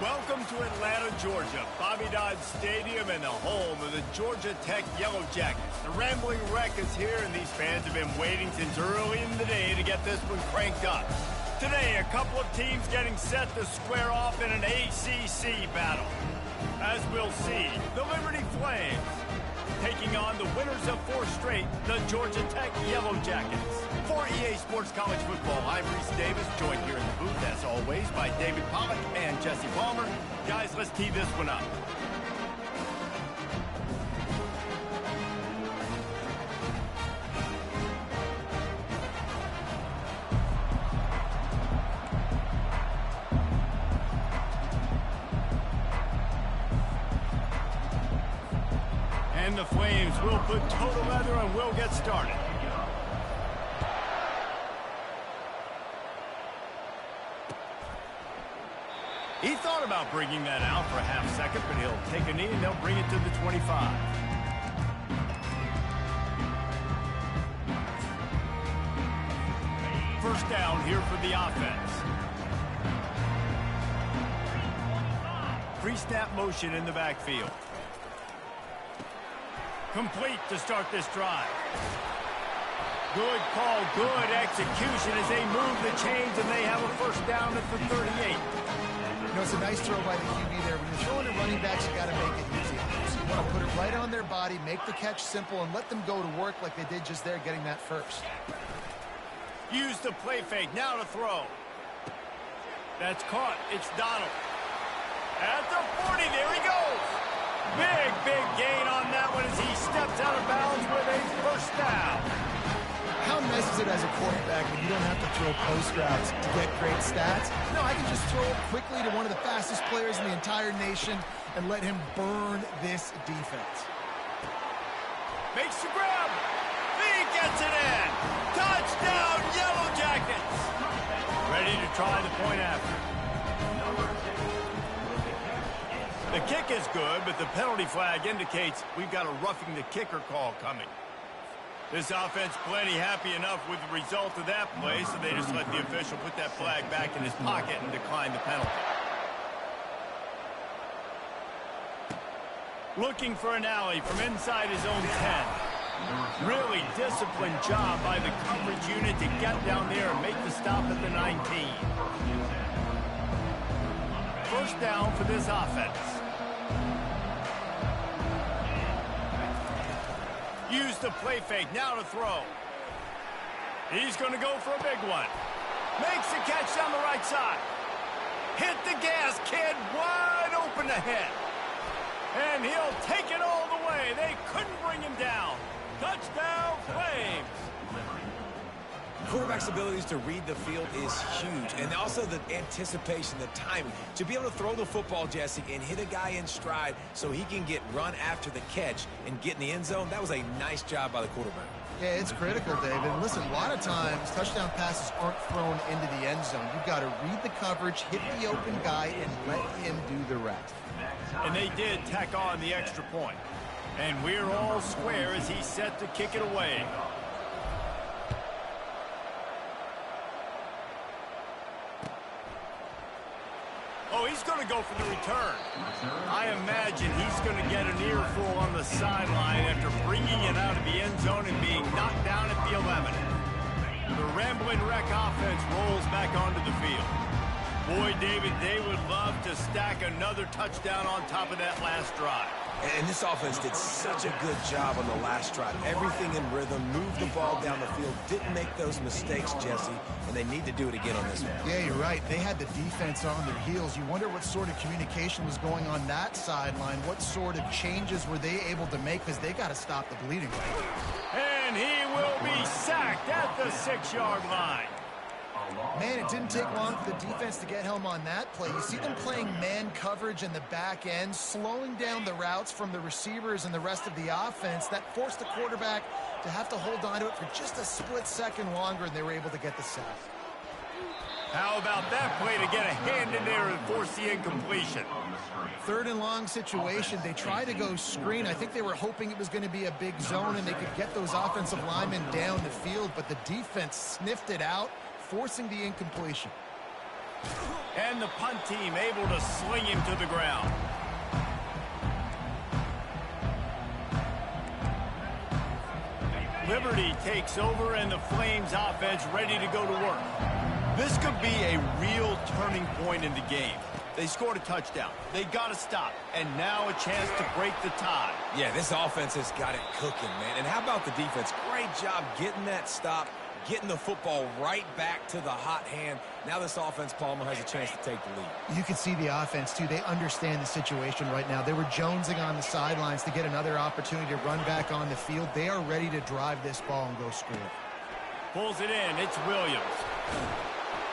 Welcome to Atlanta, Georgia, Bobby Dodd Stadium and the home of the Georgia Tech Yellow Jackets. The Rambling Wreck is here, and these fans have been waiting since early in the day to get this one cranked up. Today, a couple of teams getting set to square off in an ACC battle. As we'll see, the Liberty Flames taking on the winners of 4 straight, the Georgia Tech Yellow Jackets. For EA Sports College Football, I'm Reese Davis, joined here in the booth, as always, by David Pollock and Jesse Palmer. Guys, let's tee this one up. And the Flames will put total leather and we'll get started. He thought about bringing that out for a half second, but he'll take a knee and they'll bring it to the 25. First down here for the offense. Pre-snap motion in the backfield. Complete to start this drive. Good call, good execution as they move the chains and they have a first down at the 38. You know, it's a nice throw by the QB there. When you're throwing at running backs, you got to make it easy. So you want to put it right on their body, make the catch simple, and let them go to work like they did just there, getting that first. Use the play fake, now to throw. That's caught, it's Donald. At the 40, there he goes. Big gain on that one as he steps out of bounds with a first down. How nice is it as a quarterback when you don't have to throw post routes to get great stats? No, I can just throw it quickly to one of the fastest players in the entire nation and let him burn this defense. Makes the grab. He gets it in. Touchdown, Yellow Jackets. Ready to try the point after. The kick is good, but the penalty flag indicates we've got a roughing the kicker call coming. This offense plenty happy enough with the result of that play, so they just let the official put that flag back in his pocket and decline the penalty. Looking for an alley from inside his own 10. Really disciplined job by the coverage unit to get down there and make the stop at the 19. First down for this offense. Use the play fake, now to throw. He's going to go for a big one. Makes the catch down the right side. Hit the gas, kid, wide open ahead. And he'll take it all the way. They couldn't bring him down. Touchdown, Flames. Quarterback's abilities to read the field is huge, and also the anticipation, the timing. To be able to throw the football, Jesse, and hit a guy in stride so he can get run after the catch and get in the end zone, that was a nice job by the quarterback. Yeah, it's critical, David. And listen, a lot of times, touchdown passes aren't thrown into the end zone. You've got to read the coverage, hit the open guy, and let him do the rest. And they did tack on the extra point. And we're all square as he's set to kick it away. Oh, he's going to go for the return. I imagine he's going to get an earful on the sideline after bringing it out of the end zone and being knocked down at the 11. The Rambling Wreck offense rolls back onto the field. Boy, David, they would love to stack another touchdown on top of that last drive. And this offense did such a good job on the last drive. Everything in rhythm, moved the ball down the field, didn't make those mistakes, Jesse, and they need to do it again on this one. Yeah, you're right. They had the defense on their heels. You wonder what sort of communication was going on that sideline. What sort of changes were they able to make, because they got to stop the bleeding. And he will be sacked at the 6-yard line. Man, it didn't take long for the defense to get home on that play. You see them playing man coverage in the back end, slowing down the routes from the receivers and the rest of the offense. That forced the quarterback to have to hold on to it for just a split second longer, and they were able to get the sack. How about that play to get a hand in there and force the incompletion? 3rd and long situation. They tried to go screen. I think they were hoping it was going to be a big zone and they could get those offensive linemen down the field, but the defense sniffed it out, forcing the incompletion. And the punt team able to sling him to the ground. Liberty takes over, and the Flames offense ready to go to work. This could be a real turning point in the game. They scored a touchdown. They got to stop. And now a chance to break the tie. Yeah, this offense has got it cooking, man. And how about the defense? Great job getting that stop, getting the football right back to the hot hand. Now this offense, Palmer, has a chance to take the lead. You can see the offense, too. They understand the situation right now. They were jonesing on the sidelines to get another opportunity to run back on the field. They are ready to drive this ball and go score. Pulls it in. It's Williams.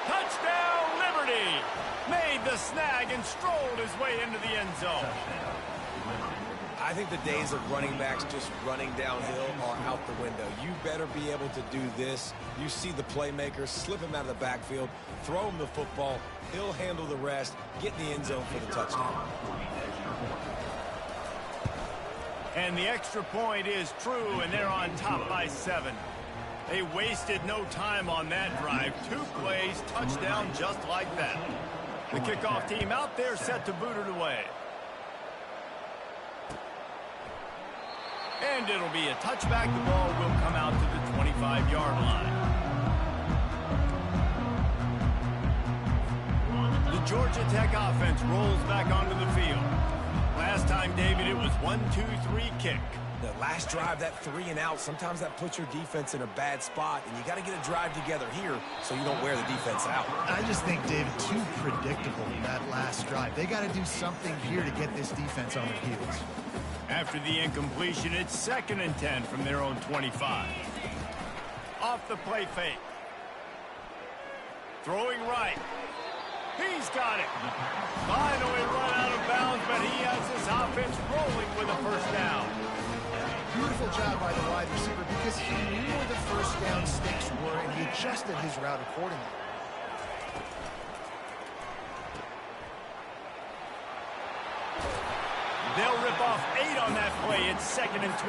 Touchdown, Liberty! Made the snag and strolled his way into the end zone. I think the days of running backs just running downhill are out the window. You better be able to do this. You see the playmaker, slip him out of the backfield, throw him the football, he'll handle the rest, get in the end zone for the touchdown. And the extra point is true, and they're on top by 7. They wasted no time on that drive. 2 plays, touchdown just like that. The kickoff team out there set to boot it away. And it'll be a touchback. The ball will come out to the 25-yard line. The Georgia Tech offense rolls back onto the field. Last time, David, it was 1-2-3 kick. The last drive, that 3 and out, sometimes that puts your defense in a bad spot, and you got to get a drive together here so you don't wear the defense out. I just think, David, too predictable in that last drive. They got to do something here to get this defense on their heels. After the incompletion, it's 2nd and 10 from their own 25. Off the play fake. Throwing right. He's got it. Finally run out of bounds, but he has his offense rolling with a first down. Beautiful job by the wide receiver because he knew where the first down sticks were and he adjusted his route accordingly. They'll rip off 8 on that play. It's 2nd and 2.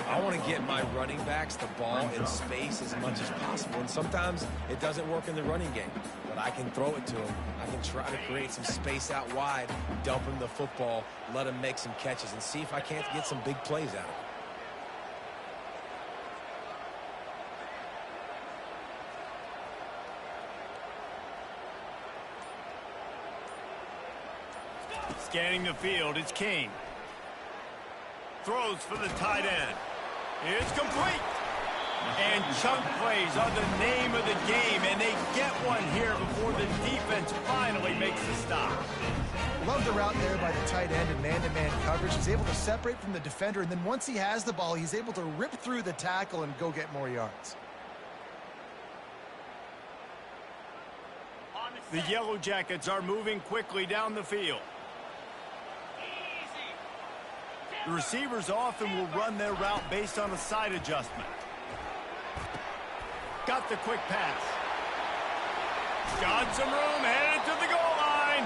I want to get my running backs the ball in space as much as possible, and sometimes it doesn't work in the running game, but I can throw it to them. I can try to create some space out wide, dump him the football, let him make some catches, and see if I can't get some big plays out of him. Scanning the field, it's King. Throws for the tight end. It's complete. And chunk plays are the name of the game, and they get one here before the defense finally makes the stop. Love the route there by the tight end and man-to-man coverage. He's able to separate from the defender, and then once he has the ball, he's able to rip through the tackle and go get more yards. The Yellow Jackets are moving quickly down the field. The receivers often will run their route based on a side adjustment. Got the quick pass. Got some room, headed to the goal line.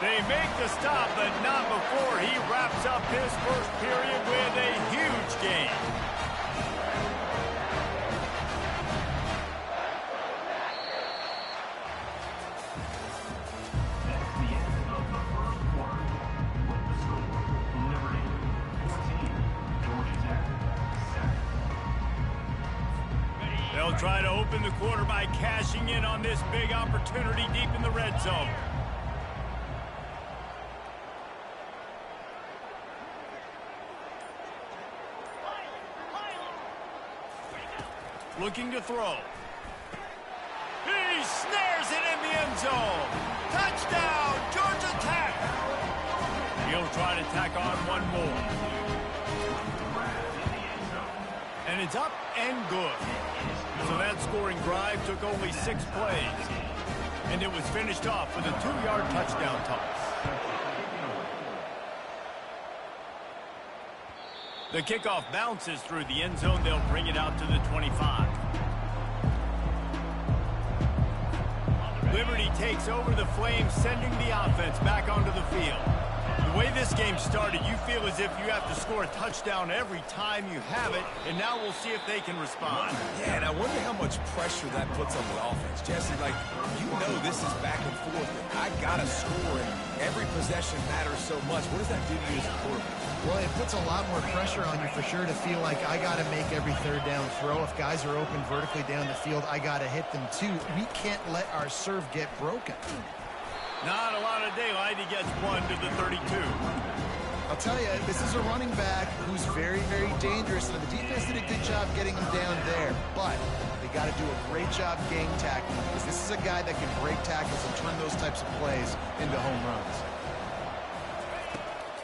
They make the stop, but not before he wraps up his first period with a huge gain. They'll try to open the quarter by cashing in on this big opportunity deep in the red zone. Looking to throw. He snares it in the end zone. Touchdown, Georgia Tech. He'll try to tack on one more. And it's up and good. So that scoring drive took only 6 plays. And it was finished off with a 2-yard touchdown toss. The kickoff bounces through the end zone. They'll bring it out to the 25. Liberty takes over the Flames, sending the offense back onto the field. The The way this game started, you feel as if you have to score a touchdown every time you have it, and now we'll see if they can respond. Yeah, and I wonder how much pressure that puts on the offense. Jesse, like, you know this is back and forth. I got to score, and every possession matters so much. What does that do to you as a quarterback? Well, it puts a lot more pressure on you for sure to feel like I got to make every third down throw. If guys are open vertically down the field, I got to hit them too. We can't let our serve get broken. Not a lot of daylight. He gets one to the 32. I'll tell you, this is a running back who's very, very dangerous. And the defense did a good job getting him down there. But they got to do a great job game tackling, because this is a guy that can break tackles and turn those types of plays into home runs.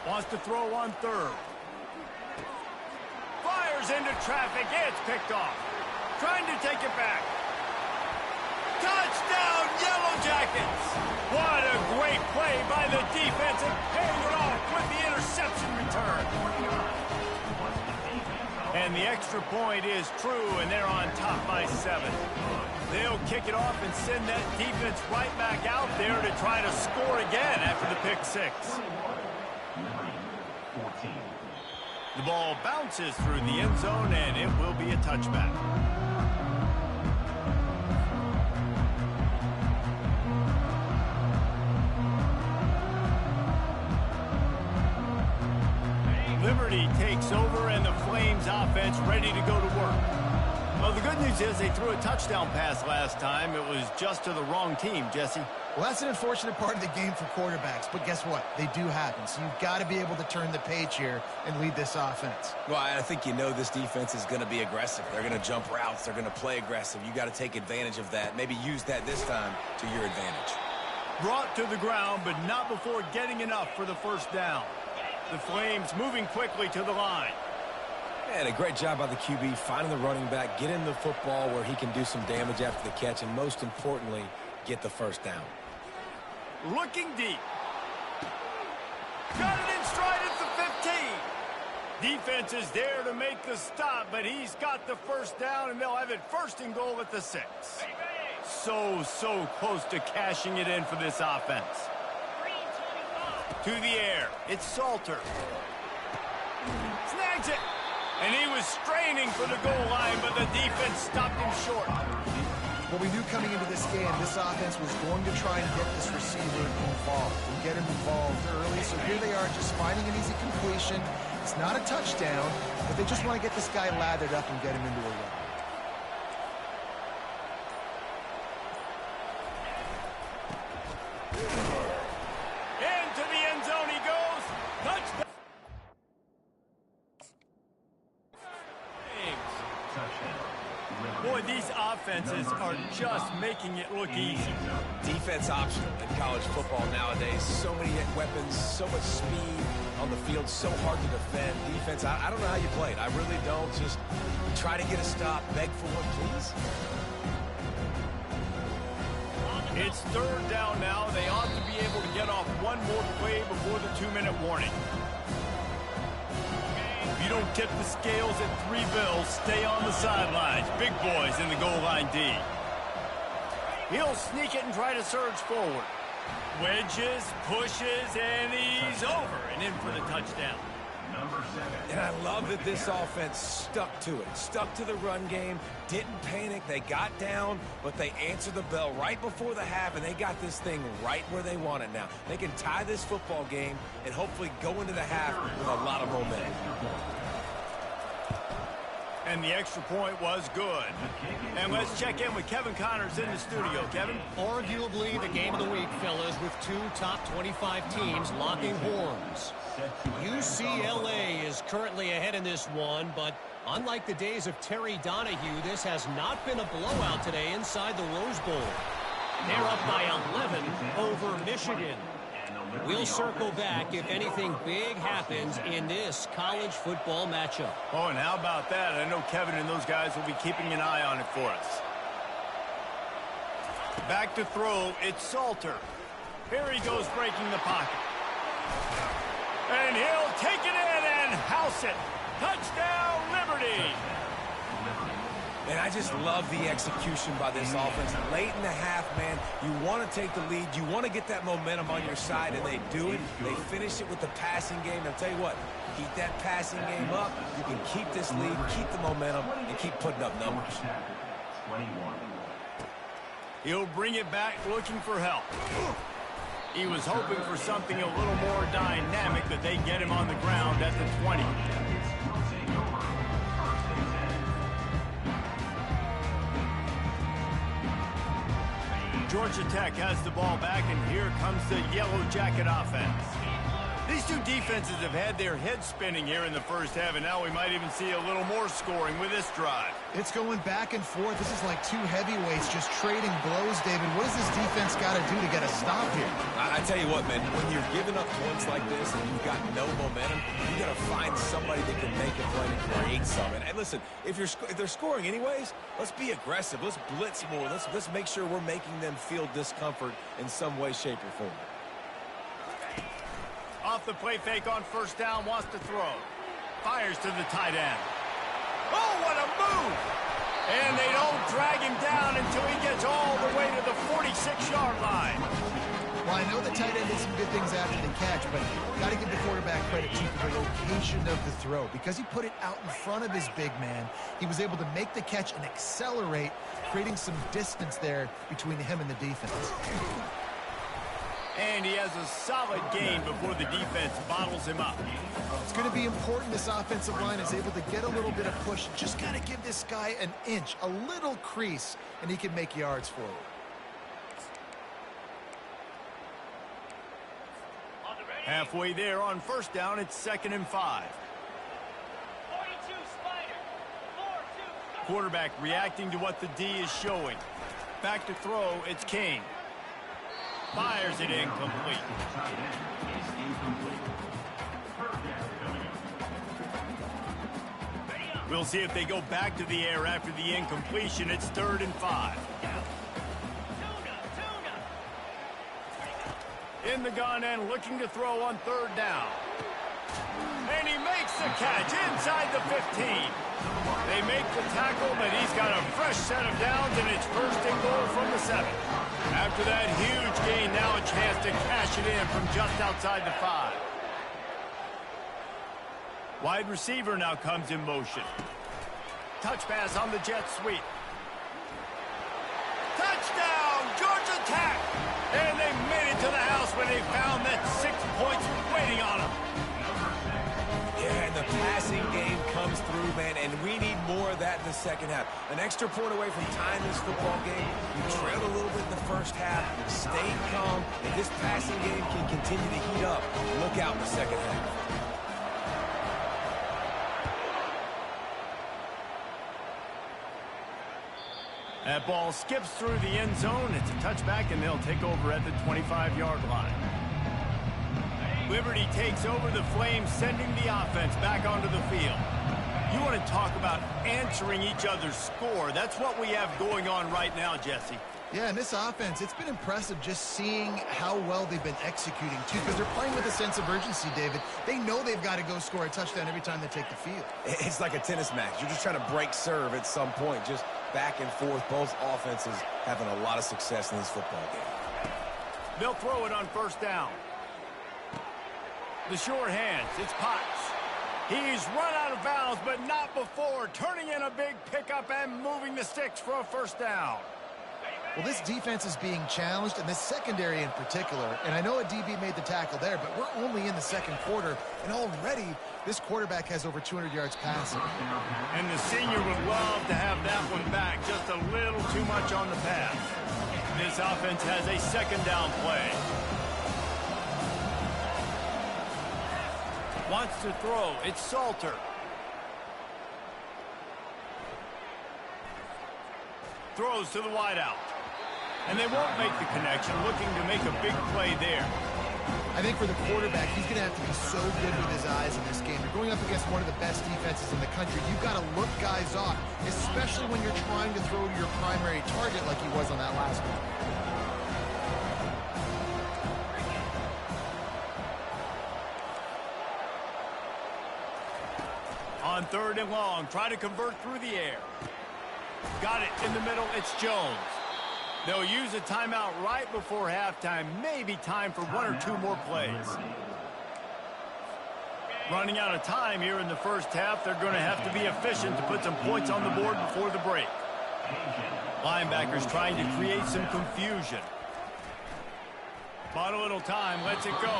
Wants to throw on third. Fires into traffic. It's picked off. Trying to take it back. Touchdown, Yellow Jackets! What a great play by the defense, and paying it off with the interception return. And the extra point is true, and they're on top by 7. They'll kick it off and send that defense right back out there to try to score again after the pick 6. The ball bounces through the end zone, and it will be a touchback. Liberty takes over, and the Flames offense ready to go to work. Well, the good news is they threw a touchdown pass last time. It was just to the wrong team, Jesse. Well, that's an unfortunate part of the game for quarterbacks, but guess what? They do happen, so you've got to be able to turn the page here and lead this offense. Well, I think you know this defense is going to be aggressive. They're going to jump routes. They're going to play aggressive. You got to take advantage of that. Maybe use that this time to your advantage. Brought to the ground, but not before getting enough for the first down. The Flames moving quickly to the line. And a great job by the QB, finding the running back, getting the football where he can do some damage after the catch, and most importantly, get the first down. Looking deep. Got it in stride at the 15. Defense is there to make the stop, but he's got the first down, and they'll have it first and goal at the 6. So close to cashing it in for this offense. To the air. It's Salter. Snags it. And he was straining for the goal line, but the defense stopped him short. Well, we knew coming into this game, this offense was going to try and get this receiver involved and get him involved early. So here they are just finding an easy completion. It's not a touchdown, but they just want to get this guy lathered up and get him into a run. Into the end zone he goes. Touchdown. Boy, these offenses are just making it look easy. Defense optional in college football nowadays. So many weapons, so much speed on the field, so hard to defend. Defense, I don't know how you play it. I really don't. Just try to get a stop, beg for one, please. It's third down now. They ought to be able to get off one more play before the 2-minute warning. If you don't tip the scales at 3 bills, stay on the sidelines. Big boys in the goal line D. He'll sneak it and try to surge forward. Wedges, pushes, and he's over and in for the touchdown. And I love that this offense stuck to it. Stuck to the run game, didn't panic. They got down, but they answered the bell right before the half, and they got this thing right where they want it now. They can tie this football game and hopefully go into the half with a lot of momentum. And the extra point was good. And let's check in with Kevin Connors in the studio. Kevin? Arguably the game of the week, fellas, with 2 top 25 teams locking horns. UCLA is currently ahead in this one, but unlike the days of Terry Donahue, this has not been a blowout today inside the Rose Bowl. They're up by 11 over Michigan. We'll circle back if anything big happens in this college football matchup. Oh, and how about that? I know Kevin and those guys will be keeping an eye on it for us. Back to throw, it's Salter. Here he goes breaking the pocket. And he'll take it in and house it. Touchdown, Liberty. And I just love the execution by this offense. Late in the half, man, you want to take the lead. You want to get that momentum on your side, and they do it. They finish it with the passing game. I'll tell you what, keep that passing game up. You can keep this lead, keep the momentum, and keep putting up numbers. He'll bring it back looking for help. He was hoping for something a little more dynamic, but they get him on the ground at the 20. Georgia Tech has the ball back, and here comes the Yellow Jacket offense. These two defenses have had their heads spinning here in the first half, and now we might even see a little more scoring with this drive. It's going back and forth. This is like two heavyweights just trading blows, David. What does this defense got to do to get a stop here? I tell you what, man, when you're giving up points like this and you've got no momentum, you got to find somebody that can make a play and create something. And listen, if they're scoring anyways, let's be aggressive. Let's blitz more. Let's make sure we're making them feel discomfort in some way, shape, or form. Off the play fake on first down, wants to throw. Fires to the tight end. Oh, what a move! And they don't drag him down until he gets all the way to the 46-yard line. Well, I know the tight end did some good things after the catch, but got to give the quarterback credit too for the location of the throw. Because he put it out in front of his big man, he was able to make the catch and accelerate, creating some distance there between him and the defense. And he has a solid gain before the defense bottles him up. It's going to be important this offensive line is able to get a little bit of push. Just got to give this guy an inch, a little crease, and he can make yards forward. Halfway there on first down, it's 2nd and 5. Quarterback reacting to what the D is showing. Back to throw, it's King. Fires it incomplete. We'll see if they go back to the air after the incompletion. It's 3rd and 5. In the gun and looking to throw on 3rd down. And he makes the catch inside the 15. They make the tackle, but he's got a fresh set of downs, and it's 1st and goal from the 7. After that huge gain, now a chance to cash it in from just outside the 5. Wide receiver now comes in motion. Touch pass on the jet sweep. Touchdown, Georgia Tech! And they made it to the house when they found that 6 points were waiting on them. Yeah, and the passing game comes through, man, and we need more of that in the second half. An extra point away from tying this football game. You trailed a little bit in the first half, stayed calm, and this passing game can continue to heat up. Look out in the second half. That ball skips through the end zone. It's a touchback, and they'll take over at the 25-yard line. Liberty takes over the Flames, sending the offense back onto the field. You want to talk about answering each other's score. That's what we have going on right now, Jesse. Yeah, and this offense, it's been impressive just seeing how well they've been executing, too, because they're playing with a sense of urgency, David. They know they've got to go score a touchdown every time they take the field. It's like a tennis match. You're just trying to break serve at some point, just back and forth. Both offenses having a lot of success in this football game. They'll throw it on first down. The short hands, it's Potts. He's run out of bounds, but not before, turning in a big pickup and moving the sticks for a first down. Well, this defense is being challenged, and this secondary in particular. And I know a DB made the tackle there, but we're only in the second quarter, and already this quarterback has over 200 yards passing. And the senior would love to have that one back, just a little too much on the pass. This offense has a 2nd down play. Wants to throw. It's Salter. Throws to the wideout. And they won't make the connection, looking to make a big play there. I think for the quarterback, he's going to have to be so good with his eyes in this game. You're going up against one of the best defenses in the country. You've got to look guys off, especially when you're trying to throw to your primary target like he was on that last one. On 3rd and long, try to convert through the air. Got it in the middle. It's Jones. They'll use a timeout right before halftime. Maybe time for one or two more plays. Running out of time here in the first half. They're going to have to be efficient to put some points on the board before the break. Linebackers trying to create some confusion. Bought a little time, lets it go.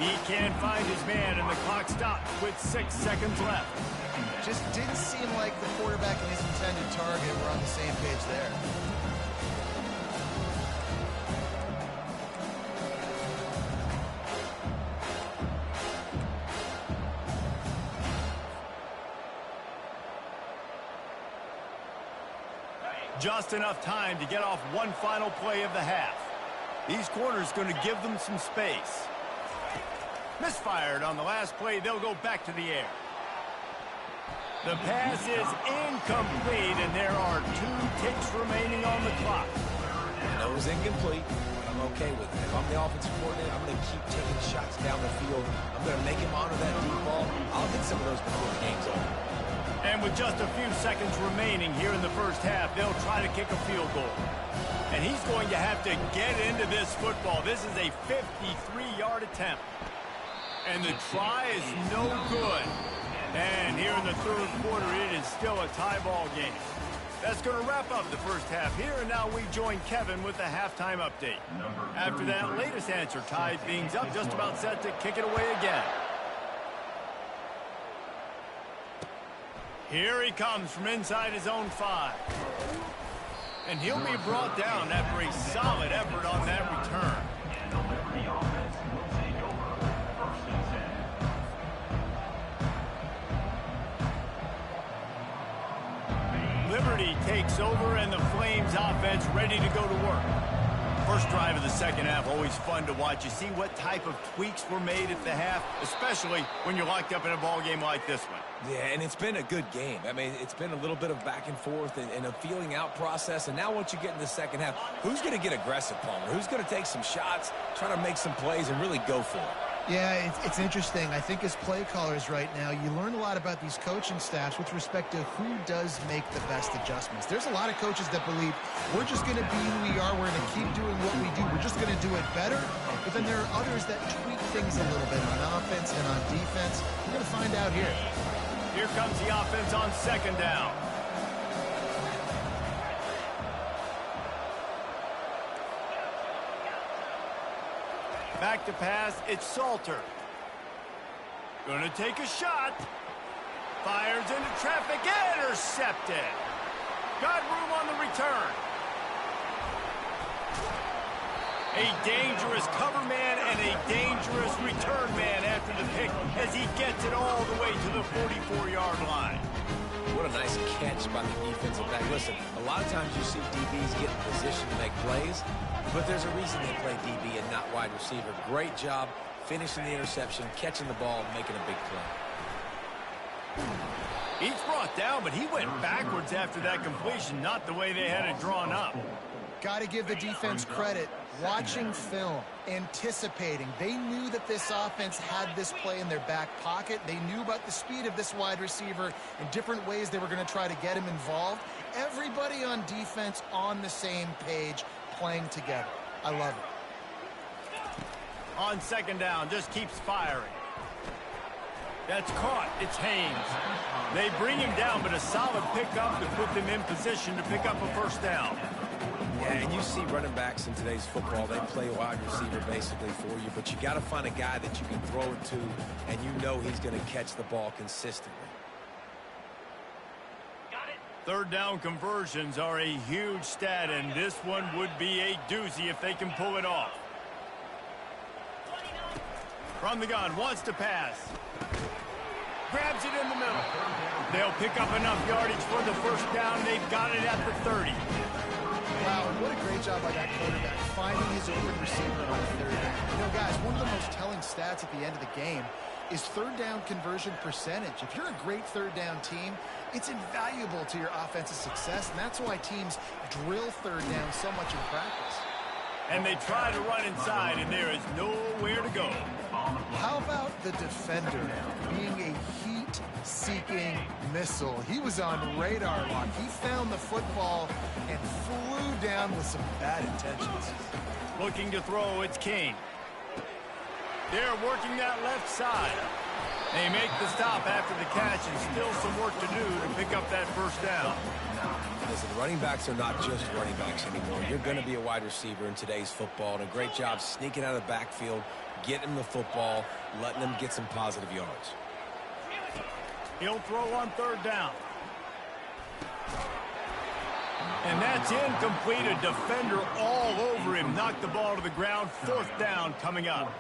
He can't find his man, and the clock stops with 6 seconds left. Just didn't seem like the quarterback and his intended target were on the same page there. Just enough time to get off one final play of the half. These corners going to give them some space. Misfired on the last play. They'll go back to the air. The pass is incomplete, and there are 2 ticks remaining on the clock. I know it was incomplete, but I'm okay with it. If I'm the offensive coordinator, I'm going to keep taking shots down the field. I'm going to make him honor that deep ball. I'll hit some of those before the game's over. And with just a few seconds remaining here in the first half, they'll try to kick a field goal. And he's going to have to get into this football. This is a 53-yard attempt. And the try is no good. And here in the third quarter, it is still a tie ball game. That's going to wrap up the first half here. And now we join Kevin with the halftime update. After that latest answer tied things up, just about set to kick it away again. Here he comes from inside his own 5. And he'll be brought down after a solid effort on that return. Liberty takes over, and the Flames offense ready to go to work. First drive of the second half, always fun to watch. You see what type of tweaks were made at the half, especially when you're locked up in a ball game like this one. Yeah, and it's been a good game. I mean, it's been a little bit of back and forth and a feeling out process. And now once you get in the second half, who's going to get aggressive, Palmer? Who's going to take some shots, try to make some plays, and really go for it? Yeah, it's interesting. I think as play callers right now, you learn a lot about these coaching staffs with respect to who does make the best adjustments. There's a lot of coaches that believe we're just going to be who we are. We're going to keep doing what we do. We're just going to do it better. But then there are others that tweak things a little bit on offense and on defense. We're going to find out here. Here comes the offense on second down. Back to pass, it's Salter. Gonna take a shot. Fires into traffic, intercepted. Got room on the return. A dangerous cover man and a dangerous return man after the pick as he gets it all the way to the 44-yard line. What a nice catch by the defensive back. Listen, a lot of times you see DBs get in position to make plays, but there's a reason they play DB and not wide receiver. Great job finishing the interception, catching the ball, and making a big play. He's brought down, but he went backwards after that completion, not the way they had it drawn up. Got to give the defense credit. Watching film, anticipating. They knew that this offense had this play in their back pocket. They knew about the speed of this wide receiver and different ways they were going to try to get him involved. Everybody on defense on the same page, playing together. I love it. On second down, just keeps firing. That's caught. It's Haynes. They bring him down, but a solid pickup to put them in position to pick up a first down. Yeah, and you see running backs in today's football, they play wide receiver basically for you, but you got to find a guy that you can throw it to, and you know he's going to catch the ball consistently. Third down conversions are a huge stat, and this one would be a doozy if they can pull it off. From the gun, wants to pass. Grabs it in the middle. They'll pick up enough yardage for the first down. They've got it at the 30. Wow, what a great job by that quarterback, finding his open receiver on third down. You know, guys, one of the most telling stats at the end of the game is third down conversion percentage. If you're a great third down team, it's invaluable to your offensive success, and that's why teams drill third down so much in practice. And they try to run inside, and there is nowhere to go. How about the defender now being a heat heat-seeking missile. He was on radar lock. He found the football and flew down with some bad intentions. Looking to throw, it's Kane. They're working that left side. They make the stop after the catch, and still some work to do to pick up that first down. Listen, running backs are not just running backs anymore. You're going to be a wide receiver in today's football, and a great job sneaking out of the backfield, getting them the football, letting them get some positive yards. He'll throw on third down. And that's incomplete. A defender all over him. Knocked the ball to the ground. Fourth down coming up.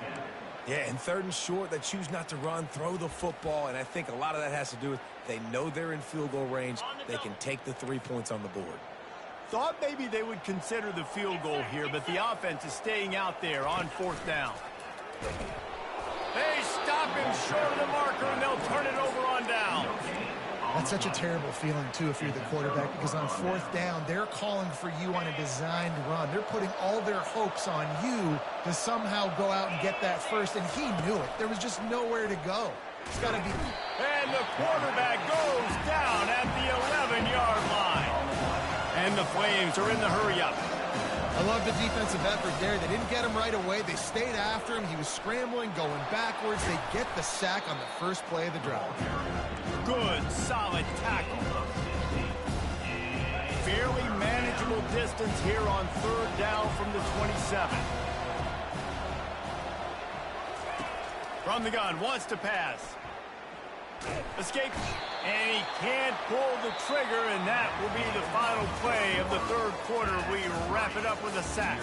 Yeah, and third and short, they choose not to run, throw the football, and I think a lot of that has to do with they know they're in field goal range. They can take the 3 points on the board. Thought maybe they would consider the field goal here, but the offense is staying out there on fourth down. They stop him short of the marker, and they'll turn it over on down. That's such a terrible feeling, too, if you're the quarterback, because on fourth down, they're calling for you on a designed run. They're putting all their hopes on you to somehow go out and get that first, and he knew it. There was just nowhere to go. It's got to be... And the quarterback goes down at the 11-yard line. And the Flames are in the hurry-up. I love the defensive effort there. They didn't get him right away. They stayed after him. He was scrambling, going backwards. They get the sack on the first play of the drive. Good, solid tackle. Fairly manageable distance here on third down from the 27. From the gun, wants to pass. Escape, and he can't pull the trigger, and that will be the final play of the third quarter. We wrap it up with a sack.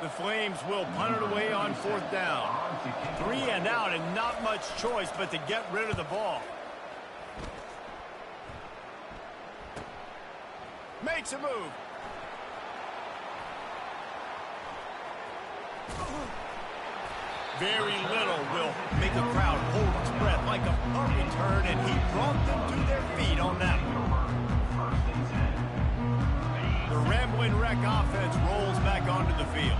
The Flames will punt it away on fourth down. 3 and out, and not much choice but to get rid of the ball. Makes a move. Very little will make a crowd hold its breath like a punt return, and he brought them to their feet on that one. The Rambling Wreck offense rolls back onto the field.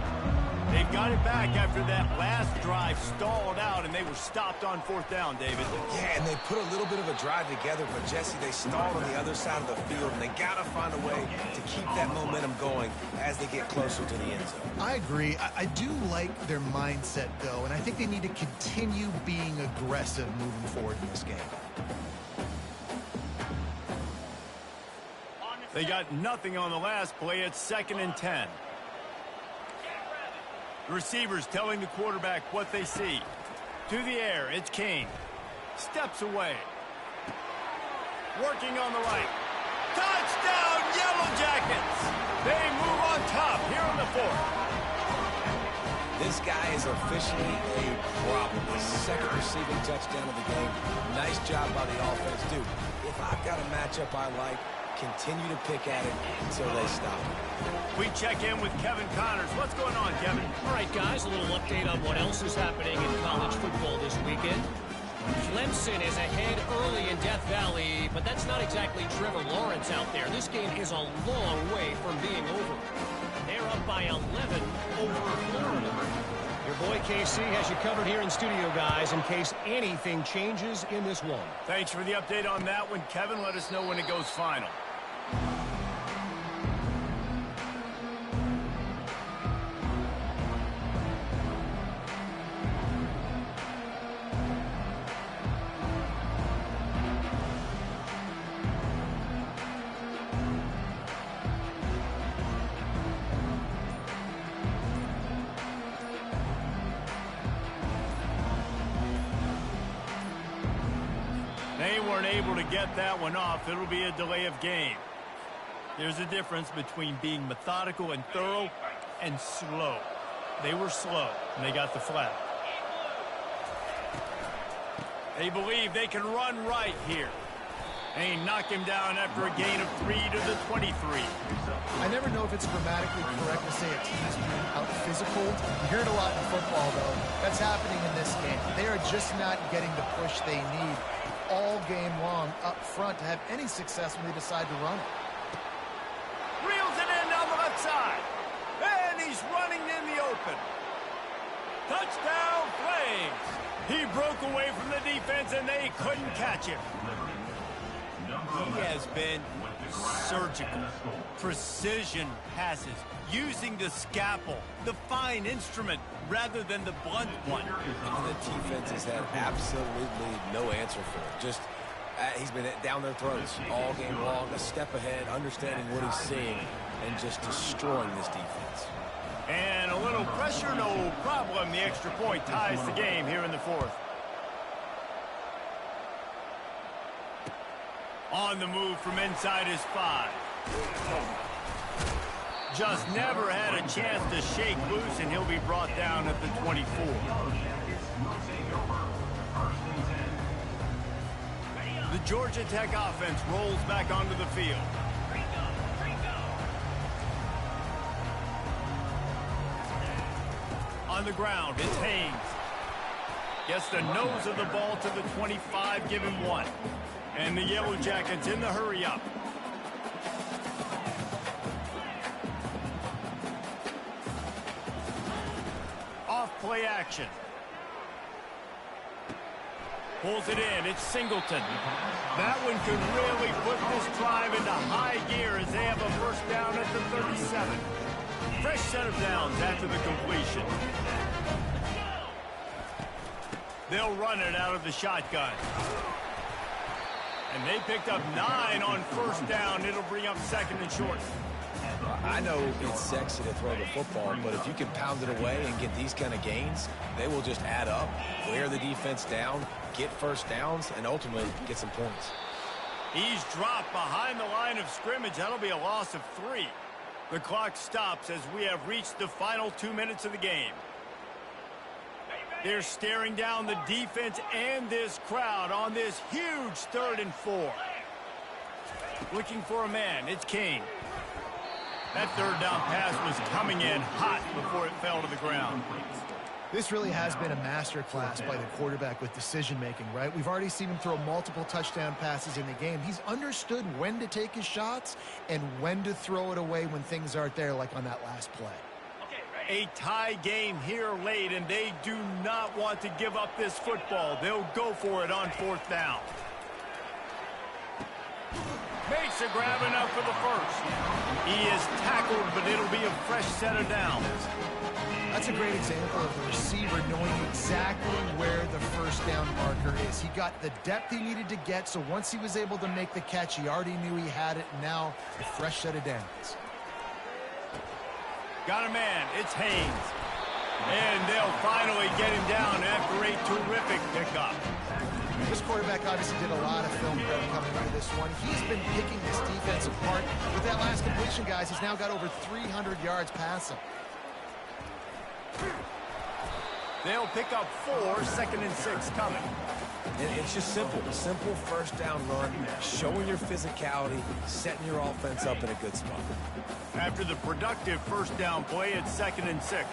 They've got it back after that last drive stalled out, and they were stopped on fourth down, David. Yeah, and they put a little bit of a drive together, but, Jesse, they stalled on the other side of the field, and they got to find a way to keep that momentum going as they get closer to the end zone. I agree. I do like their mindset, though, and I think they need to continue being aggressive moving forward in this game. They got nothing on the last play. It's 2nd and 10. The receivers telling the quarterback what they see. To the air, it's Kane. Steps away. Working on the right. Touchdown, Yellow Jackets! They move on top here in the fourth. This guy is officially a problem. His second receiving touchdown of the game. Nice job by the offense, dude. If I've got a matchup I like, continue to pick at it until they stop. We check in with Kevin Connors. What's going on, Kevin? All right, guys, a little update on what else is happening in college football this weekend. Clemson is ahead early in Death Valley, but that's not exactly Trevor Lawrence out there. This game is a long way from being over. They're up by 11 over Florida. Your boy KC has you covered here in studio, guys, in case anything changes in this one. Thanks for the update on that one, Kevin. Let us know when it goes final. They weren't able to get that one off. It'll be a delay of game. There's a difference between being methodical and thorough and slow. They were slow, and they got the flag. They believe they can run right here. They knock him down after a gain of 3 to the 23. I never know if it's grammatically correct to say a team's being out-physical. You hear it a lot in football, though. That's happening in this game. They are just not getting the push they need all game long up front to have any success when they decide to run it. Reels it Touchdown Flames! He broke away from the defense and they couldn't catch him. He has been surgical, precision passes, using the scalpel, the fine instrument, rather than the blunt one. And the defense has had absolutely no answer for it. Just, he's been down their throats all game long, a step ahead, understanding what he's seeing, and just destroying this defense. And a little pressure, no problem. The extra point ties the game here in the fourth. On the move from inside his 5. Just never had a chance to shake loose, and he'll be brought down at the 24. The Georgia Tech offense rolls back onto the field. On the ground, it's Haynes. Gets the nose of the ball to the 25, give him 1. And the Yellow Jackets in the hurry-up. Off-play action. Pulls it in. It's Singleton. That one could really put this drive into high gear as they have a first down at the 37. Fresh set of downs after the completion. They'll run it out of the shotgun. And they picked up 9 on first down. It'll bring up second and short. I know it's sexy to throw the football, but if you can pound it away and get these kind of gains, they will just add up, wear the defense down, get first downs, and ultimately get some points. He's dropped behind the line of scrimmage. That'll be a loss of 3. The clock stops as we have reached the final 2 minutes of the game. They're staring down the defense and this crowd on this huge 3rd and 4. Looking for a man. It's King. That 3rd down pass was coming in hot before it fell to the ground. This really has been a masterclass by the quarterback with decision-making, right? We've already seen him throw multiple touchdown passes in the game. He's understood when to take his shots and when to throw it away when things aren't there, like on that last play. A tie game here late, and they do not want to give up this football. They'll go for it on 4th down. Makes a grab enough for the first. He is tackled, but it'll be a fresh set of downs. That's a great example of the receiver knowing exactly where the first down marker is. He got the depth he needed to get, so once he was able to make the catch, he already knew he had it. Now, a fresh set of downs. Got a man. It's Haynes. And they'll finally get him down after a terrific pickup. This quarterback obviously did a lot of film prep coming into this one. He's been picking this defense apart. With that last completion, guys, he's now got over 300 yards passing. They'll pick up 4, 2nd and 6 coming. And it's just simple. Simple first down run, showing your physicality, setting your offense up in a good spot. After the productive first down play, it's 2nd and 6.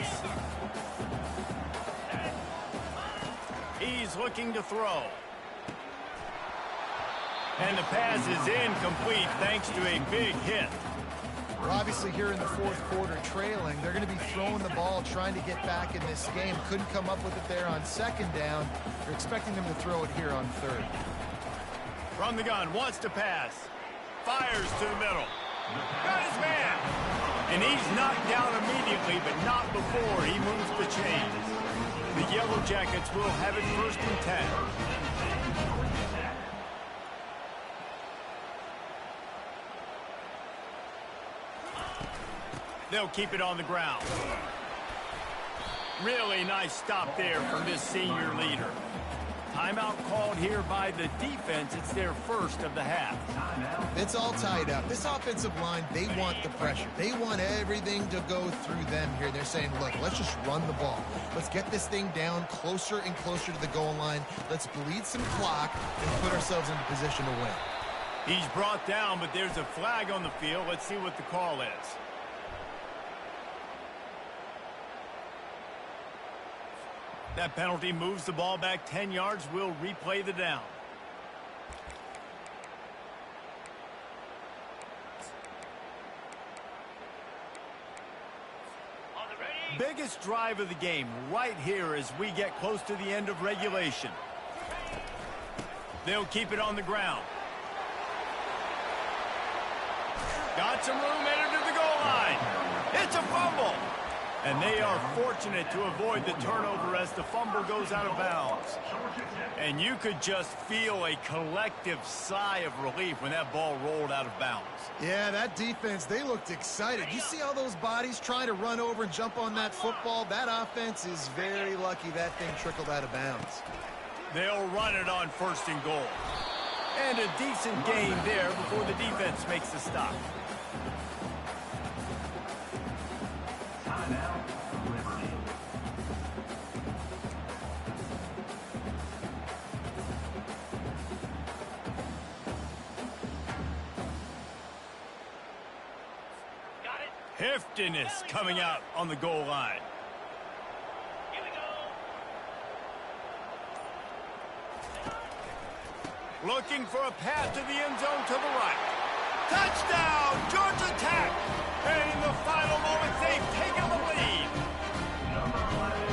He's looking to throw. And the pass is incomplete thanks to a big hit. We're obviously here in the 4th quarter trailing. They're going to be throwing the ball, trying to get back in this game. Couldn't come up with it there on 2nd down. They're expecting them to throw it here on 3rd. From the gun, wants to pass. Fires to the middle. Got his man. And he's knocked down immediately, but not before he moves the chains. The Yellow Jackets will have it 1st and 10. They'll keep it on the ground. Really nice stop there from this senior leader. Timeout called here by the defense. It's their first of the half. It's all tied up. This offensive line, they want the pressure. They want everything to go through them here. They're saying, look, let's just run the ball. Let's get this thing down closer and closer to the goal line. Let's bleed some clock and put ourselves in position to win. He's brought down, but there's a flag on the field. Let's see what the call is. That penalty moves the ball back 10 yards. We'll replay the down. Biggest drive of the game right here as we get close to the end of regulation. They'll keep it on the ground. Got some room headed to the goal line. It's a fumble. And they are fortunate to avoid the turnover as the fumble goes out of bounds. And you could just feel a collective sigh of relief when that ball rolled out of bounds. Yeah, that defense, they looked excited. You see all those bodies trying to run over and jump on that football? That offense is very lucky that thing trickled out of bounds. They'll run it on 1st and goal. And a decent gain there before the defense makes the stop. Heftiness coming out on the goal line. Here we go. Looking for a path to the end zone to the right. Touchdown, Georgia Tech! And in the final moments, they've taken the lead.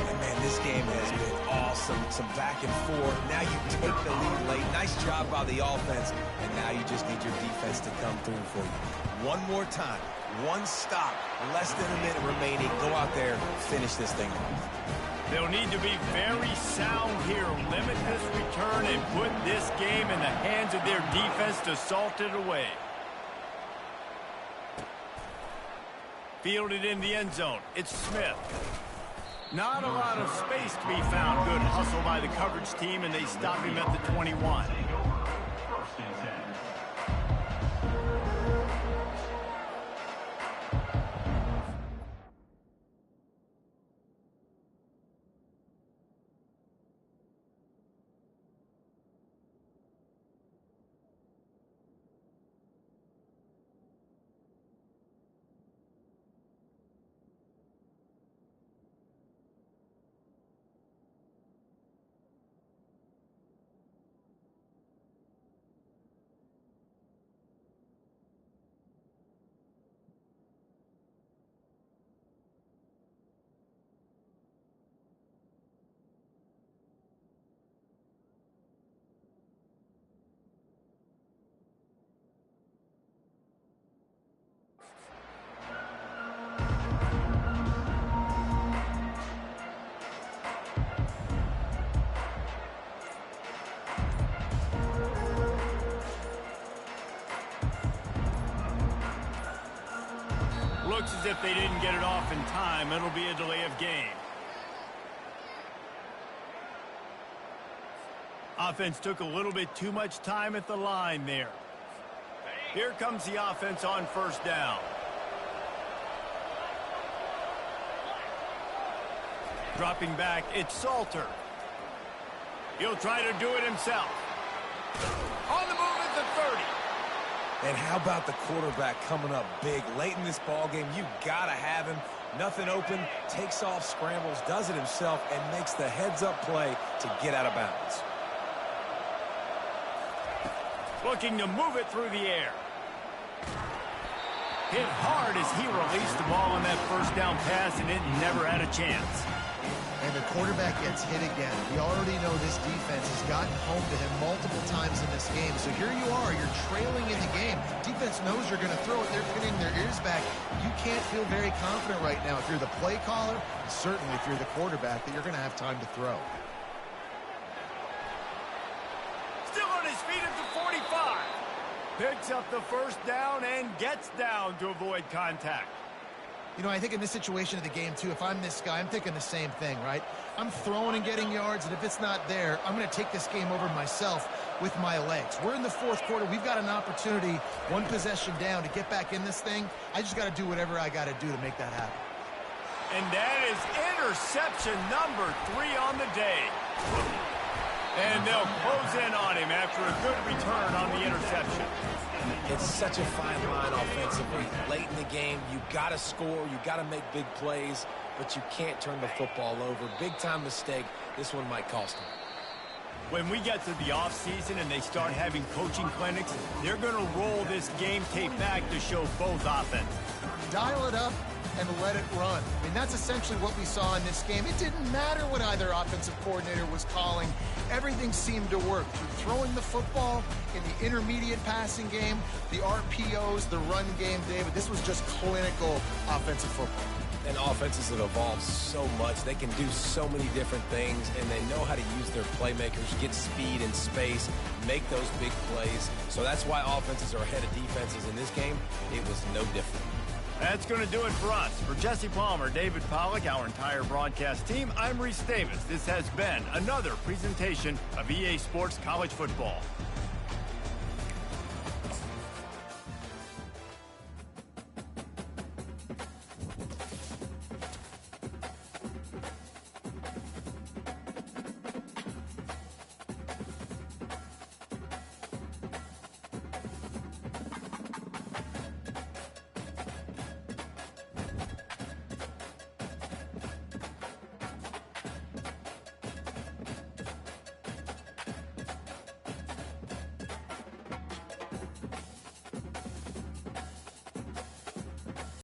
And man, this game has been awesome. Some back and forth. Now you take the lead late. Nice job by the offense. And now you just need your defense to come through for you. One more time. One stop. Less than a minute remaining. Go out there, finish this thing off. They'll need to be very sound here. Limit this return and put this game in the hands of their defense to salt it away. Fielded in the end zone. It's Smith. Not a lot of space to be found. Good hustle by the coverage team, and they stop him at the 21. Looks as if they didn't get it off in time. It'll be a delay of game. Offense took a little bit too much time at the line there. Here comes the offense on 1st down. Dropping back, it's Salter. He'll try to do it himself. On the move at the 30. And how about the quarterback coming up big late in this ball game? You gotta have him. Nothing open, takes off, scrambles, does it himself, and makes the heads-up play to get out of bounds. Looking to move it through the air. Hit hard as he released the ball on that 1st down pass, and it never had a chance. And the quarterback gets hit again. We already know this defense has gotten home to him multiple times in this game. So here you are, you're trailing in the game. Defense knows you're going to throw it. They're pinning their ears back. You can't feel very confident right now if you're the play caller, and certainly if you're the quarterback, that you're going to have time to throw. Still on his feet at the 45. Picks up the 1st down and gets down to avoid contact. You know, I think in this situation of the game, too, if I'm this guy, I'm thinking the same thing, right? I'm throwing and getting yards, and if it's not there, I'm going to take this game over myself with my legs. We're in the 4th quarter. We've got an opportunity, one possession down, to get back in this thing. I just got to do whatever I got to do to make that happen. And that is interception number 3 on the day. And they'll close in on him after a good return on the interception. It's such a fine line offensively. Late in the game, you got to score, you got to make big plays, but you can't turn the football over. Big-time mistake. This one might cost them. When we get to the offseason and they start having coaching clinics, they're going to roll this game tape back to show both offenses. Dial it up, and let it run. I mean, that's essentially what we saw in this game. It didn't matter what either offensive coordinator was calling. Everything seemed to work through throwing the football in the intermediate passing game, the RPOs, the run game, David. This was just clinical offensive football. And offenses have evolved so much. They can do so many different things, and they know how to use their playmakers, get speed and space, make those big plays. So that's why offenses are ahead of defenses in this game. It was no different. That's going to do it for us. For Jesse Palmer, David Pollack, our entire broadcast team, I'm Reese Davis. This has been another presentation of EA Sports College Football.